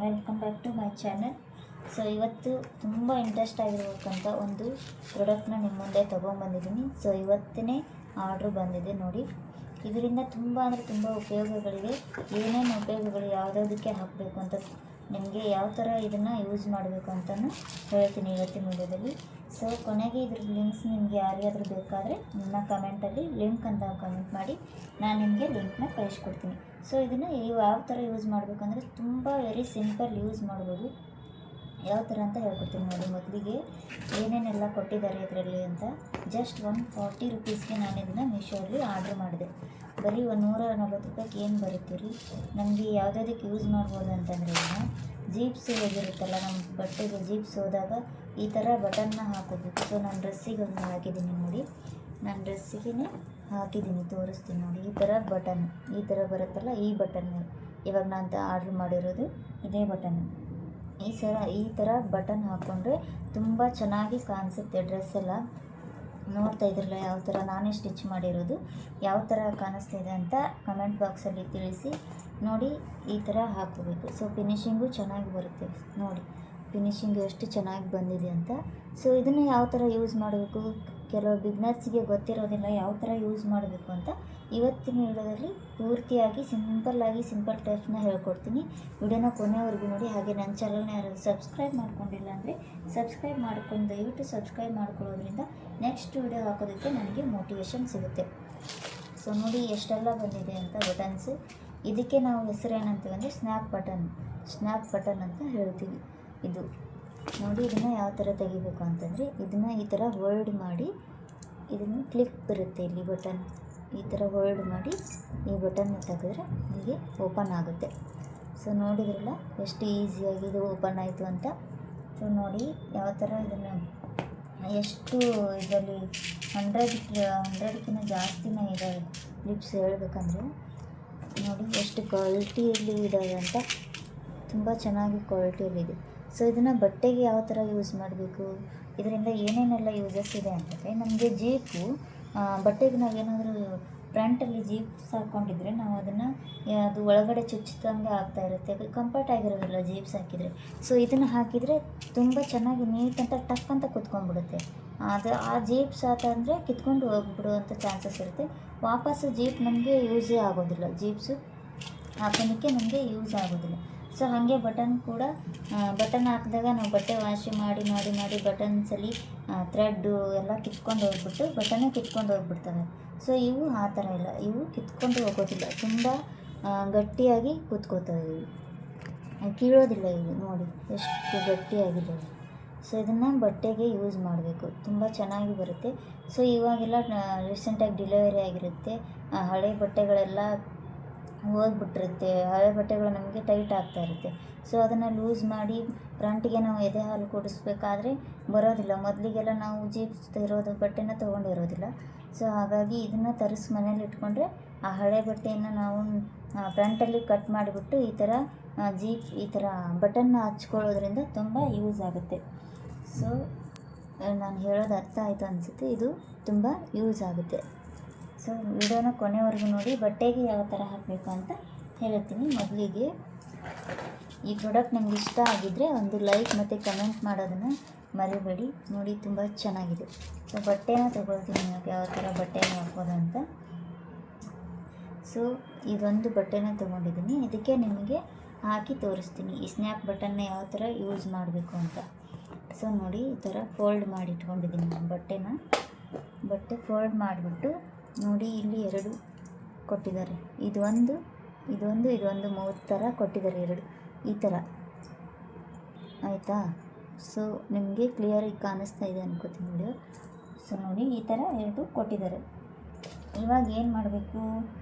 Welcome back to my channel. So ಇವತ್ತು ತುಂಬ interest ಆಗಿರ್ಬೇಕಂತ ಒಂದು ಪ್ರಾಡಕ್ಟ್ನ ನಿಮ್ಮ ಮುಂದೆ ತೊಗೊಂಬಂದಿದ್ದೀನಿ. ಸೊ ಇವತ್ತೇ ಆರ್ಡ್ರ್ ಬಂದಿದೆ ನೋಡಿ. ಇದರಿಂದ ತುಂಬ ಅಂದರೆ ತುಂಬ ಉಪಯೋಗಗಳಿವೆ. ಏನೇನು ಉಪಯೋಗಗಳು ಯಾವುದಕ್ಕೆ ಹಾಕಬೇಕು ಅಂತ ನಿಮಗೆ ಯಾವ ಥರ ಇದನ್ನು ಯೂಸ್ ಮಾಡಬೇಕು ಅಂತಲೂ ಹೇಳ್ತೀನಿ ಇವತ್ತಿನ ವಿಡಿಯೋದಲ್ಲಿ. ಸೊ ಕೊನೆಗೆ ಇದ್ರ ಲಿಂಕ್ಸ್ ನಿಮಗೆ ಯಾರಿಗಾದರೂ ಬೇಕಾದರೆ ನನ್ನ ಕಮೆಂಟಲ್ಲಿ ಲಿಂಕ್ ಅಂತ ಕಮೆಂಟ್ ಮಾಡಿ ನಾನು ನಿಮಗೆ ಲಿಂಕ್ನ ಕಳಿಸ್ಕೊಡ್ತೀನಿ. ಸೊ ಇದನ್ನು ಯಾವ ಥರ ಯೂಸ್ ಮಾಡಬೇಕಂದ್ರೆ ತುಂಬ ವೆರಿ ಸಿಂಪಲ್ ಯೂಸ್ ಮಾಡ್ಬೋದು. ಯಾವ ಥರ ಅಂತ ಹೇಳ್ಕೊಡ್ತೀನಿ ನೋಡಿ. ಮೊದಲಿಗೆ ಏನೇನೆಲ್ಲ ಕೊಟ್ಟಿದ್ದಾರೆ ಇದರಲ್ಲಿ ಅಂತ ಜಸ್ಟ್ 140 ರುಪೀಸ್ಗೆ ನಾನು ಇದನ್ನು ಮೀಶೋಲ್ಲಿ ಆರ್ಡ್ರ್ ಮಾಡಿದೆ. ಬರೀ 140 ರೂಪಾಯಿಗೆ ಏನು ಬರುತ್ತೆ ರೀ. ನಮಗೆ ಯಾವುದಕ್ಕೆ ಯೂಸ್ ಮಾಡ್ಬೋದು ಅಂತಂದರೆ ಇದನ್ನು ಜೀಪ್ಸ್ ಹೋಗಿರುತ್ತಲ್ಲ, ನಮ್ಮ ಬಟ್ಟೆಗೆ ಜೀಪ್ಸ್ ಹೋದಾಗ ಈ ಥರ ಬಟನ್ನ ಹಾಕೋಬೇಕು. ಸೊ ನಾನು ಡ್ರೆಸ್ಸಿಗೆ ಒಂದು ಹಾಕಿದ್ದೀನಿ ನೋಡಿ. ನಾನು ಡ್ರೆಸ್ಸಿಗೆ ಹಾಕಿದ್ದೀನಿ, ತೋರಿಸ್ತೀನಿ ನೋಡಿ. ಈ ಥರ ಬಟನ್ ಈ ಥರ ಬರುತ್ತಲ್ಲ, ಈ ಬಟನ್ ಇವಾಗ ನಾನು ಆರ್ಡ್ರ್ ಮಾಡಿರೋದು ಇದೇ ಬಟನ್. ಈ ಥರ ಬಟನ್ ಹಾಕ್ಕೊಂಡ್ರೆ ತುಂಬ ಚೆನ್ನಾಗಿ ಕಾಣಿಸುತ್ತೆ ಡ್ರೆಸ್ ಎಲ್ಲ. ನೋಡ್ತಾ ಇದ್ರಲ್ಲ ಯಾವ ಥರ ನಾನೇ ಸ್ಟಿಚ್ ಮಾಡಿರೋದು, ಯಾವ ಥರ ಕಾಣಿಸ್ತಿದೆ ಅಂತ ಕಮೆಂಟ್ ಬಾಕ್ಸಲ್ಲಿ ತಿಳಿಸಿ ನೋಡಿ. ಈ ಥರ ಹಾಕೋಬೇಕು. ಸೊ ಫಿನಿಶಿಂಗು ಚೆನ್ನಾಗಿ ಬರುತ್ತೆ ನೋಡಿ, ಫಿನಿಶಿಂಗ್ ಎಷ್ಟು ಚೆನ್ನಾಗಿ ಬಂದಿದೆ ಅಂತ. ಸೊ ಇದನ್ನು ಯಾವ ಥರ ಯೂಸ್ ಮಾಡಬೇಕು, ಕೆಲವು ಬಿಗ್ನರ್ಸಿಗೆ ಗೊತ್ತಿರೋದಿಲ್ಲ ಯಾವ ಥರ ಯೂಸ್ ಮಾಡಬೇಕು ಅಂತ ಇವತ್ತಿನ ವಿಡಿಯೋದಲ್ಲಿ ಪೂರ್ತಿಯಾಗಿ ಸಿಂಪಲ್ ಟೈಪ್ಸ್ನ ಹೇಳ್ಕೊಡ್ತೀನಿ. ವಿಡಿಯೋನ ಕೊನೆವರೆಗೂ ನೋಡಿ. ಹಾಗೆ ನನ್ನ ಚಾನಲ್ನ ಯಾರಾದರೂ ಸಬ್ಸ್ಕ್ರೈಬ್ ಮಾಡ್ಕೊಂಡಿಲ್ಲ ಅಂದರೆ ಸಬ್ಸ್ಕ್ರೈಬ್ ಮಾಡ್ಕೊಂಡು ದಯವಿಟ್ಟು ಸಬ್ಸ್ಕ್ರೈಬ್ ಮಾಡ್ಕೊಳ್ಳೋದ್ರಿಂದ ನೆಕ್ಸ್ಟ್ ವಿಡಿಯೋ ಹಾಕೋದಕ್ಕೆ ನನಗೆ ಮೋಟಿವೇಶನ್ ಸಿಗುತ್ತೆ. ಸೊ ನೋಡಿ ಎಷ್ಟೆಲ್ಲ ಬಂದಿದೆ ಅಂತ ಬಟನ್ಸು. ಇದಕ್ಕೆ ನಾವು ಹೆಸರು ಏನಂತೀವಿ ಅಂದರೆ ಸ್ನ್ಯಾಪ್ ಬಟನ್ ಅಂತ ಹೇಳ್ತೀವಿ. ಇದು ನೋಡಿ. ಇದನ್ನು ಯಾವ ಥರ ತೆಗಿಬೇಕು ಅಂತಂದರೆ ಇದನ್ನು ಈ ಥರ ಹೋಲ್ಡ್ ಮಾಡಿ, ಇದನ್ನು ಕ್ಲಿಕ್ ಬರುತ್ತೆ ಇಲ್ಲಿ ಬಟನ್, ಈ ಥರ ಹೋಲ್ಡ್ ಮಾಡಿ ಈ ಬಟನ್ನ ತೆಗೆದ್ರೆ ಹೀಗೆ ಓಪನ್ ಆಗುತ್ತೆ. ಸೊ ನೋಡಿದ್ರಲ್ಲ ಎಷ್ಟು ಈಸಿಯಾಗಿ ಇದು ಓಪನ್ ಆಯಿತು ಅಂತ. ಸೊ ನೋಡಿ ಯಾವ ಥರ ಇದನ್ನು ಎಷ್ಟು ಇದರಲ್ಲಿ 100ಕ್ಕಿಂತ ಜಾಸ್ತಿನೇ ಇದ್ದಾವೆ ಕ್ಲಿಪ್ಸ್ ಹೇಳ್ಬೇಕಂದ್ರೆ. ನೋಡಿ ಎಷ್ಟು ಕ್ವಾಲಿಟಿಯಲ್ಲಿ ಇದ್ದಾವೆ ಅಂತ, ತುಂಬ ಚೆನ್ನಾಗಿ ಕ್ವಾಲಿಟಿಯಲ್ಲಿದೆ. ಸೊ ಇದನ್ನು ಬಟ್ಟೆಗೆ ಯಾವ ಥರ ಯೂಸ್ ಮಾಡಬೇಕು, ಇದರಿಂದ ಏನೇನೆಲ್ಲ ಯೂಸಸ್ ಇದೆ ಅಂತಂದರೆ, ನಮಗೆ ಜೀಪು ಬಟ್ಟೆಗೆ ನಾವೇನಾದರೂ ಫ್ರಂಟಲ್ಲಿ ಜೀಪ್ಸ್ ಹಾಕ್ಕೊಂಡಿದ್ರೆ ನಾವು ಅದನ್ನು ಅದು ಒಳಗಡೆ ಚುಚ್ಚಿದಂಗೆ ಆಗ್ತಾ ಇರುತ್ತೆ, ಅದು ಕಂಫರ್ಟ್ ಆಗಿರೋದಿಲ್ಲ ಜೀಪ್ಸ್ ಹಾಕಿದರೆ. ಸೊ ಇದನ್ನು ಹಾಕಿದರೆ ತುಂಬ ಚೆನ್ನಾಗಿ ನೀಟ್ ಅಂತ ಟಕ್ ಅಂತ ಕುತ್ಕೊಂಡ್ಬಿಡುತ್ತೆ. ಅದು ಆ ಜೀಪ್ಸ್ ಅಂದರೆ ಕಿತ್ಕೊಂಡು ಹೋಗ್ಬಿಡುವಂಥ ಚಾನ್ಸಸ್ ಇರುತ್ತೆ. ವಾಪಸ್ಸು ಜೀಪ್ ನಮಗೆ ಯೂಸೇ ಆಗೋದಿಲ್ಲ, ಜೀಪ್ಸು ಹಾಕೋದಕ್ಕೆ ನಮಗೆ ಯೂಸ್ ಆಗೋದಿಲ್ಲ. ಸೊ ಹಾಗೆ ಬಟನ್ ಕೂಡ ಬಟನ್ ಹಾಕಿದಾಗ ನಾವು ಬಟ್ಟೆ ವಾಶ್ ಮಾಡಿ ಬಟನ್ಸಲ್ಲಿ ಥ್ರೆಡ್ಡು ಎಲ್ಲ ಕಿತ್ಕೊಂಡು ಹೋಗ್ಬಿಟ್ಟು ಬಟನ್ನೇ ಕಿತ್ಕೊಂಡು ಹೋಗ್ಬಿಡ್ತವೆ. ಸೊ ಇವು ಆ ಥರ ಇಲ್ಲ, ಇವು ಕಿತ್ಕೊಂಡು ಹೋಗೋದಿಲ್ಲ, ತುಂಬ ಗಟ್ಟಿಯಾಗಿ ಕೂತ್ಕೋತವೆ, ಇವು ಕೀಳೋದಿಲ್ಲ. ಇವು ನೋಡಿ ಎಷ್ಟು ಗಟ್ಟಿಯಾಗಿದೆ. ಸೊ ಇದನ್ನು ಬಟ್ಟೆಗೆ ಯೂಸ್ ಮಾಡಬೇಕು, ತುಂಬ ಚೆನ್ನಾಗಿ ಬರುತ್ತೆ. ಸೊ ಇವಾಗೆಲ್ಲ ರೀಸೆಂಟಾಗಿ ಡೆಲಿವರಿ ಆಗಿರುತ್ತೆ, ಹಳೆ ಬಟ್ಟೆಗಳೆಲ್ಲ ಹೋಗ್ಬಿಟ್ಟಿರುತ್ತೆ, ಹಳೆ ಬಟ್ಟೆಗಳು ನಮಗೆ ಟೈಟ್ ಆಗ್ತಾ ಇರುತ್ತೆ. ಸೊ ಅದನ್ನು ಲೂಸ್ ಮಾಡಿ ಫ್ರಂಟಿಗೆ ನಾವು ಎದೆ ಹಾಲು ಕುಡಿಸ್ಬೇಕಾದ್ರೆ ಬರೋದಿಲ್ಲ. ಮೊದಲಿಗೆಲ್ಲ ನಾವು ಜೀಪ್ಸ್ ಇರೋದು ಬಟ್ಟೆನ ತೊಗೊಂಡಿರೋದಿಲ್ಲ. ಸೊ ಹಾಗಾಗಿ ಇದನ್ನು ತರಿಸಿ ಮನೇಲಿ ಇಟ್ಕೊಂಡ್ರೆ ಆ ಹಳೆ ಬಟ್ಟೆಯನ್ನು ನಾವು ಫ್ರಂಟಲ್ಲಿ ಕಟ್ ಮಾಡಿಬಿಟ್ಟು ಈ ಥರ ಈ ಥರ ಬಟನ್ನ ಹಚ್ಕೊಳ್ಳೋದ್ರಿಂದ ತುಂಬ ಯೂಸ್ ಆಗುತ್ತೆ. ಸೊ ನಾನು ಹೇಳೋದು ಅರ್ಥ ಆಯಿತು ಅನಿಸುತ್ತೆ. ಇದು ತುಂಬ ಯೂಸ್ ಆಗುತ್ತೆ. ಸೊ ವಿಡಿಯೋನ ಕೊನೆವರೆಗೂ ನೋಡಿ. ಬಟ್ಟೆಗೆ ಯಾವ ಥರ ಹಾಕಬೇಕು ಅಂತ ಹೇಳ್ತೀನಿ. ಮೊದಲಿಗೆ ಈ ಪ್ರಾಡಕ್ಟ್ ನಿಮ್ಗೆ ಇಷ್ಟ ಆಗಿದ್ದರೆ ಒಂದು ಲೈಕ್ ಮತ್ತು ಕಮೆಂಟ್ ಮಾಡೋದನ್ನು ಮರಿಬೇಡಿ ನೋಡಿ, ತುಂಬ ಚೆನ್ನಾಗಿದೆ. ಸೊ ಬಟ್ಟೆನ ತೊಗೊಳ್ತೀನಿ ನಿಮಗೆ ಯಾವ ಥರ ಬಟ್ಟೆನ ಹಾಕೋದು ಅಂತ. ಸೊ ಇದೊಂದು ಬಟ್ಟೆನ ತೊಗೊಂಡಿದ್ದೀನಿ, ಇದಕ್ಕೆ ನಿಮಗೆ ಹಾಕಿ ತೋರಿಸ್ತೀನಿ ಈ ಸ್ನ್ಯಾಪ್ ಬಟನ್ನ ಯಾವ ಥರ ಯೂಸ್ ಮಾಡಬೇಕು ಅಂತ. ಸೊ ನೋಡಿ ಈ ಥರ ಫೋಲ್ಡ್ ಮಾಡಿ ಇಟ್ಕೊಂಡಿದ್ದೀನಿ ನಾನು ಬಟ್ಟೆ ಫೋಲ್ಡ್ ಮಾಡಿಬಿಟ್ಟು ನೋಡಿ ಇಲ್ಲಿ ಎರಡು ಕೊಟ್ಟಿದ್ದಾರೆ, ಇದೊಂದು 3 ಥರ ಕೊಟ್ಟಿದ್ದಾರೆ, ಎರಡು ಈ ಥರ ಆಯಿತಾ. ಸೊ ನಿಮಗೆ ಕ್ಲಿಯರಾಗಿ ಕಾಣಿಸ್ತಾ ಇದೆ ಅನ್ಕೋತೀನಿ ವಿಡಿಯೋ. ಸೊ ನೋಡಿ ಈ ಥರ ಎರಡು ಕೊಟ್ಟಿದ್ದಾರೆ. ಇವಾಗ ಏನು ಮಾಡಬೇಕು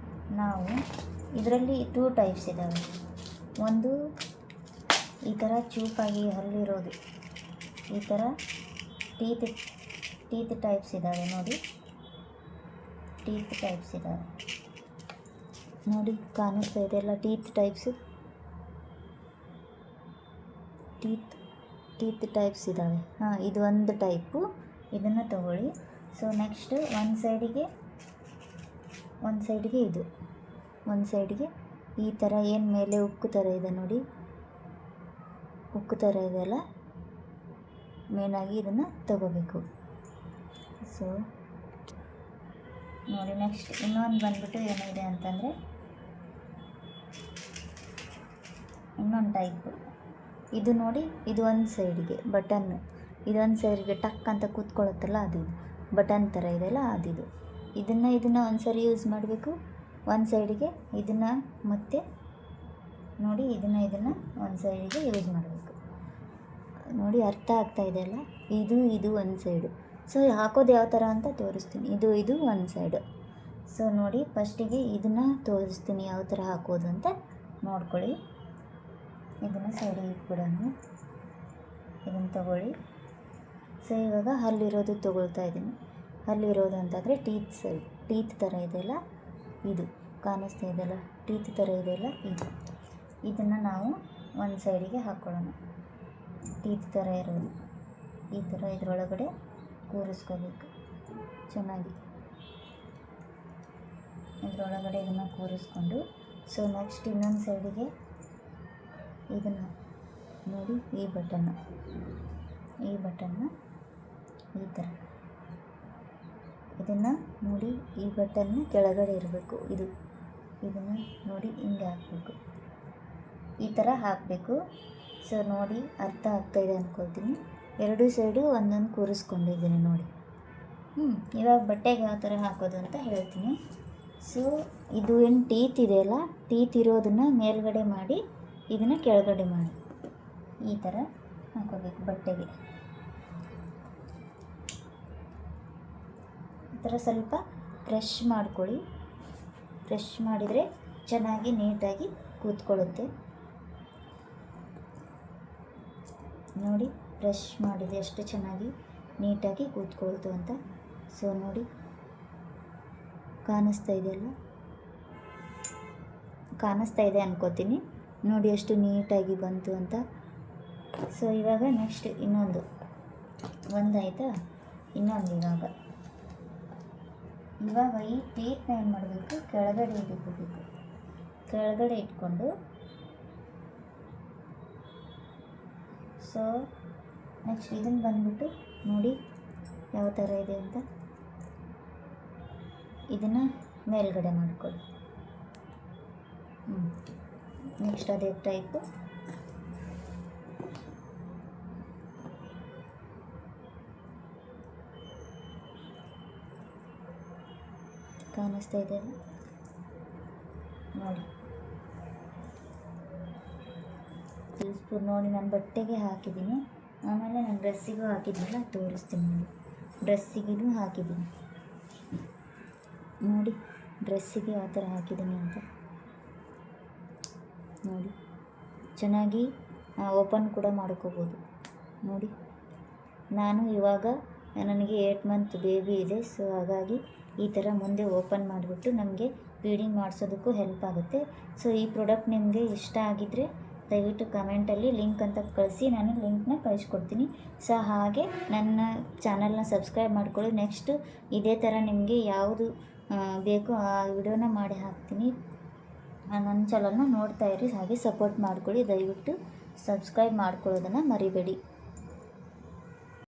ನಾವು, ಇದರಲ್ಲಿ 2 ಟೈಪ್ಸ್ ಇದ್ದಾವೆ. ಒಂದು ಈ ಥರ ಚೂಪಾಗಿ ಹಲ್ಲಿರೋದು, ಈ ಥರ ಟೀತ್ ಟೈಪ್ಸ್ ಇದ್ದಾವೆ ನೋಡಿ, ಟೀತ್ ಟೈಪ್ಸ್ ಇದ್ದಾವೆ ನೋಡಿ, ಕಾಣಿಸ್ತಾ ಇದೆಲ್ಲ ಟೀತ್ ಟೈಪ್ಸು, ಟೀತ್ ಟೈಪ್ಸ್ ಇದ್ದಾವೆ. ಇದು ಒಂದು ಟೈಪು, ಇದನ್ನು ತಗೊಳ್ಳಿ. ಸೊ ನೆಕ್ಸ್ಟ್ ಒಂದು ಸೈಡಿಗೆ ಇದು, ಒಂದು ಸೈಡಿಗೆ ಈ ಥರ ಏನು ಮೇಲೆ ಉಕ್ಕು ಥರ ಇದೆ ನೋಡಿ, ಹುಕ್ಕು ಥರ ಇದೆಯಲ್ಲ, ಮೇನಾಗಿ ಇದನ್ನು ತಗೋಬೇಕು. ಸೊ ನೋಡಿ, ನೆಕ್ಸ್ಟ್ ಇನ್ನೊಂದು ಬಂದ್ಬಿಟ್ಟು ಏನಿದೆ ಅಂತಂದರೆ, ಇನ್ನೊಂದು ಟೈಪು ಇದು ನೋಡಿ. ಇದು ಒಂದು ಸೈಡಿಗೆ ಬಟನ್ನು, ಇದೊಂದು ಸೈಡ್ಗೆ ಟಕ್ ಅಂತ ಕೂತ್ಕೊಳ್ಳುತ್ತಲ್ಲ, ಅದು ಬಟನ್ ಥರ ಇದೆಯಲ್ಲ ಅದಿದು. ಇದನ್ನು ಒಂದು ಸರಿ ಯೂಸ್ ಮಾಡಬೇಕು, ಒಂದು ಸೈಡಿಗೆ ಇದನ್ನು ಮತ್ತೆ ನೋಡಿ, ಇದನ್ನು ಒಂದು ಸೈಡಿಗೆ ಯೂಸ್ ಮಾಡಬೇಕು. ನೋಡಿ ಅರ್ಥ ಆಗ್ತಾ ಇದೆಯಲ್ಲ, ಇದು ಒಂದು ಸೈಡು. ಸೊ ಹಾಕೋದು ಯಾವ ಥರ ಅಂತ ತೋರಿಸ್ತೀನಿ. ಇದು ಒಂದು ಸೈಡು. ಸೊ ನೋಡಿ, ಫಸ್ಟಿಗೆ ಇದನ್ನು ತೋರಿಸ್ತೀನಿ ಯಾವ ಥರ ಹಾಕೋದು ಅಂತ ನೋಡ್ಕೊಳ್ಳಿ. ಇದನ್ನು ಸೈಡಿಗೆ ಇಟ್ಬಿಡೋಣ, ಇದನ್ನು ತಗೊಳ್ಳಿ. ಸೊ ಇವಾಗ ಹಲ್ಲಿರೋದು ತೊಗೊಳ್ತಾ ಇದ್ದೀನಿ. ಹಲ್ಲಿರೋದು ಅಂತಂದರೆ ಟೀತ್ ಥರ ಇದೆಯಲ್ಲ, ಇದು ಕಾಣಿಸ್ತಾ ಇದೆಯಲ್ಲ, ಟೀತ್ ಥರ ಇದೆಯಲ್ಲ, ಇದನ್ನು ನಾವು ಒಂದು ಸೈಡಿಗೆ ಹಾಕ್ಕೊಳ್ಳೋಣ. ಟೀತ್ ಥರ ಇರೋದು ಈ ಥರ ಇದರೊಳಗಡೆ ಕೂರಿಸ್ಕೋಬೇಕು ಚೆನ್ನಾಗಿ. ಇದರೊಳಗಡೆ ಇದನ್ನು ಕೂರಿಸ್ಕೊಂಡು, ಸೊ ನೆಕ್ಸ್ಟ್ ಇನ್ನೊಂದು ಸೈಡಿಗೆ ಇದನ್ನು ನೋಡಿ, ಈ ಬಟನ್ನ ಈ ಥರ ಇದನ್ನು ನೋಡಿ, ಈ ಬಟನ್ನ ಕೆಳಗಡೆ ಇರಬೇಕು. ಇದನ್ನು ನೋಡಿ ಹಿಂಗೆ ಹಾಕಬೇಕು, ಈ ಥರ ಹಾಕಬೇಕು. ಸೊ ನೋಡಿ ಅರ್ಥ ಆಗ್ತಾಯಿದೆ ಅಂದ್ಕೊಳ್ತೀನಿ. ಎರಡೂ ಸೈಡು ಒಂದೊಂದು ಕೂರಿಸ್ಕೊಂಡಿದ್ದೀನಿ ನೋಡಿ. ಇವಾಗ ಬಟ್ಟೆಗೆ ಯಾವ ಥರ ಹಾಕೋದು ಅಂತ ಹೇಳ್ತೀನಿ. ಸೊ ಇದು ಏನು ಟೀತ್ ಇದೆಯಲ್ಲ, ಟೀತ್ ಇರೋದನ್ನು ಮೇಲ್ಗಡೆ ಮಾಡಿ ಇದನ್ನು ಕೆಳಗಡೆ ಮಾಡಿ ಈ ಥರ ಹಾಕೋಬೇಕು ಬಟ್ಟೆಗೆ. ಈ ಥರ ಸ್ವಲ್ಪ ಪ್ರೆಶ್ ಮಾಡ್ಕೊಳ್ಳಿ. ಪ್ರೆಶ್ ಮಾಡಿದರೆ ಚೆನ್ನಾಗಿ ನೀಟಾಗಿ ಕೂತ್ಕೊಳ್ಳುತ್ತೆ. ನೋಡಿ ಬ್ರಷ್ ಮಾಡಿದೆ ಎಷ್ಟು ಚೆನ್ನಾಗಿ ನೀಟಾಗಿ ಕೂತ್ಕೊಳ್ತು ಅಂತ. ಸೊ ನೋಡಿ ಕಾಣಿಸ್ತಾ ಇದೆ ಅನ್ಕೋತೀನಿ. ನೋಡಿ ಎಷ್ಟು ನೀಟಾಗಿ ಬಂತು ಅಂತ. ಸೊ ಇವಾಗ ನೆಕ್ಸ್ಟ್ ಇನ್ನೊಂದು ಒಂದಾಯ್ತಾ, ಇನ್ನೊಂದು ಇವಾಗ ಈ ಟೀತ್ನ ಏನು ಮಾಡಬೇಕು, ಕೆಳಗಡೆ ಇಟ್ಕೋಬೇಕು. ಕೆಳಗಡೆ ಇಟ್ಕೊಂಡು, ಸೊ ನೆಕ್ಸ್ಟ್ ಇದನ್ನು ಬಂದ್ಬಿಟ್ಟು ನೋಡಿ ಯಾವ ಥರ ಇದೆ ಅಂತ, ಇದನ್ನು ಮೇಲ್ಗಡೆ ಮಾಡ್ಕೊಳ್ಳಿ. ನೆಕ್ಸ್ಟ್ ಅದೇ ಟೈಪು ಕಾಣಿಸ್ತಾ ಇದೆ ನೋಡಿ. ಸ್ಪೂನ್ ನೋಡಿ ನಾನು ಬಟ್ಟೆಗೆ ಹಾಕಿದ್ದೀನಿ, ಆಮೇಲೆ ನಾನು ಡ್ರೆಸ್ಸಿಗೂ ಹಾಕಿದ್ನಲ್ಲ ತೋರಿಸ್ತೀನಿ ನೋಡಿ. ಡ್ರೆಸ್ಸಿಗೂ ಹಾಕಿದ್ದೀನಿ ನೋಡಿ, ಡ್ರೆಸ್ಸಿಗೆ ಯಾವ ಥರ ಹಾಕಿದ್ದೀನಿ ಅಂತ ನೋಡಿ. ಚೆನ್ನಾಗಿ ಓಪನ್ ಕೂಡ ಮಾಡ್ಕೋಬೋದು ನೋಡಿ. ನಾನು ಇವಾಗ ನನಗೆ 8 ಮಂತ್ ಬೇಬಿ ಇದೆ. ಸೊ ಹಾಗಾಗಿ ಈ ಥರ ಮುಂದೆ ಓಪನ್ ಮಾಡಿಬಿಟ್ಟು ನಮಗೆ ಫೀಡಿಂಗ್ ಮಾಡಿಸೋದಕ್ಕೂ ಹೆಲ್ಪ್ ಆಗುತ್ತೆ. ಸೊ ಈ ಪ್ರಾಡಕ್ಟ್ ನಿಮಗೆ ಇಷ್ಟ ಆಗಿದ್ದರೆ ದಯವಿಟ್ಟು ಕಮೆಂಟಲ್ಲಿ ಲಿಂಕ್ ಅಂತ ಕಳಿಸಿ, ನಾನು ಲಿಂಕ್ನ ಕಳಿಸ್ಕೊಡ್ತೀನಿ. ಸೊ ಹಾಗೆ ನನ್ನ ಚಾನಲ್ನ ಸಬ್ಸ್ಕ್ರೈಬ್ ಮಾಡ್ಕೊಳ್ಳಿ. ನೆಕ್ಸ್ಟು ಇದೇ ಥರ ನಿಮಗೆ ಯಾವುದು ಬೇಕೋ ಆ ವಿಡಿಯೋನ ಮಾಡಿ ಹಾಕ್ತೀನಿ. ನನ್ನ ಚಾನಲ್ನ ನೋಡ್ತಾ ಇರಿ, ಹಾಗೆ ಸಪೋರ್ಟ್ ಮಾಡ್ಕೊಳ್ಳಿ. ದಯವಿಟ್ಟು ಸಬ್ಸ್ಕ್ರೈಬ್ ಮಾಡ್ಕೊಳ್ಳೋದನ್ನು ಮರಿಬೇಡಿ.